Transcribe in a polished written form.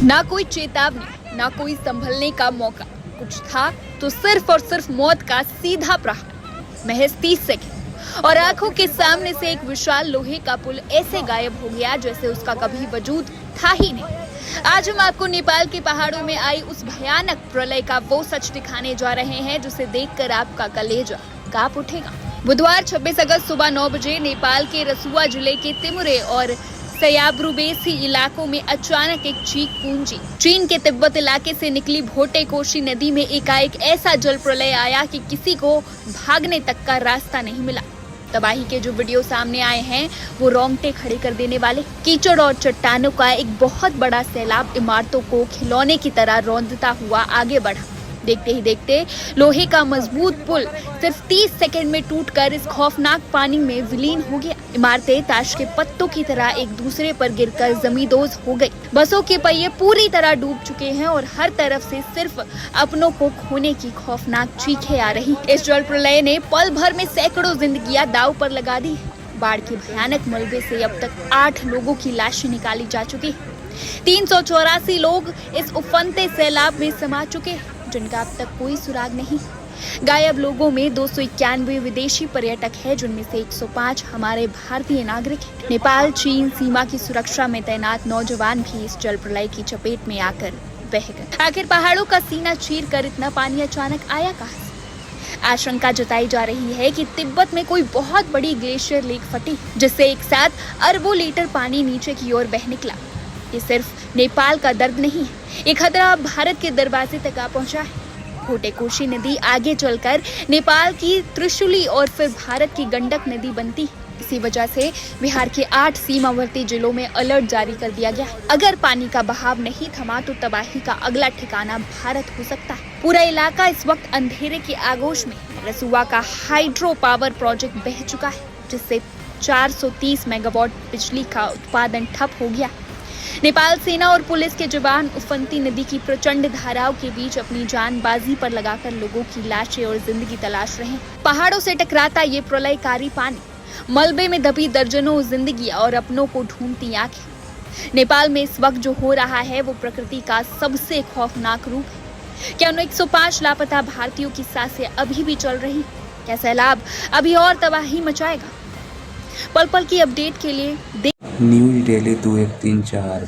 ना कोई चेतावनी, ना कोई संभलने का मौका। कुछ था तो सिर्फ और सिर्फ मौत का सीधा प्रहार। महज 30 सेकंड और आंखों के सामने से एक विशाल लोहे का पुल ऐसे गायब हो गया जैसे उसका कभी वजूद था ही नहीं। आज हम आपको नेपाल के पहाड़ों में आई उस भयानक प्रलय का वो सच दिखाने जा रहे हैं जिसे देखकर आपका कलेजा कांप उठेगा। बुधवार 26 अगस्त सुबह 9 बजे नेपाल के रसुआ जिले के तिमुरे और सयाब्रुबेसी इलाकों में अचानक एक चीख गूंजी। चीन के तिब्बत इलाके से निकली भोटे कोशी नदी में एकाएक ऐसा जल प्रलय आया कि किसी को भागने तक का रास्ता नहीं मिला। तबाही के जो वीडियो सामने आए हैं वो रोंगटे खड़े कर देने वाले। कीचड़ और चट्टानों का एक बहुत बड़ा सैलाब इमारतों को खिलौने की तरह रौंदता हुआ आगे बढ़ा। देखते ही देखते लोहे का मजबूत पुल सिर्फ 30 सेकंड में टूटकर इस खौफनाक पानी में विलीन हो गया। इमारतें ताश के पत्तों की तरह एक दूसरे पर गिरकर जमींदोज हो गई। बसों के पहिए पूरी तरह डूब चुके हैं और हर तरफ से सिर्फ अपनों को खोने की खौफनाक चीखें आ रही। इस जल प्रलय ने पल भर में सैकड़ों जिंदगियां दांव पर लगा दी। बाढ़ के भयानक मलबे से अब तक 8 लोगों की लाशें निकाली जा चुकी। 384 लोग इस उफनते सैलाब में समा चुके हैं जिनका अब तक कोई सुराग नहीं। गायब लोगों में 291 विदेशी पर्यटक हैं जिनमें से 105 हमारे भारतीय नागरिक हैं। नेपाल चीन सीमा की सुरक्षा में तैनात नौजवान भी इस जल प्रलय की चपेट में आकर बह गए। आखिर पहाड़ों का सीना चीर कर इतना पानी अचानक आया कहां से? आशंका जताई जा रही है कि तिब्बत में कोई बहुत बड़ी ग्लेशियर लेक फटी जिससे एक साथ अरबों लीटर पानी नीचे की ओर बह निकला। ये सिर्फ नेपाल का दर्द नहीं है, ये खतरा अब भारत के दरवाजे तक आ पहुंचा है। भोटे कोशी नदी आगे चलकर नेपाल की त्रिशूली और फिर भारत की गंडक नदी बनती। इसी वजह से बिहार के 8 सीमावर्ती जिलों में अलर्ट जारी कर दिया गया। अगर पानी का बहाव नहीं थमा तो तबाही का अगला ठिकाना भारत हो सकता है। पूरा इलाका इस वक्त अंधेरे के आगोश में। रसुआ का हाइड्रो पावर प्रोजेक्ट बह चुका है जिससे 430 मेगावाट बिजली का उत्पादन ठप हो गया। नेपाल सेना और पुलिस के जवान उफनती नदी की प्रचंड धाराओं के बीच अपनी जान बाजी पर लगाकर लोगों की लाशें और जिंदगी तलाश रहे हैं। पहाड़ों से टकराता ये प्रलयकारी पानी, मलबे में दबी दर्जनों जिंदगी और अपनों को ढूंढती आंखें। नेपाल में इस वक्त जो हो रहा है वो प्रकृति का सबसे खौफनाक रूप है। क्या उन 105 लापता भारतीयों की सांसें अभी भी चल रही? क्या सैलाब अभी और तबाही मचाएगा? पल पल की अपडेट के लिए न्यूज़ डेली 2134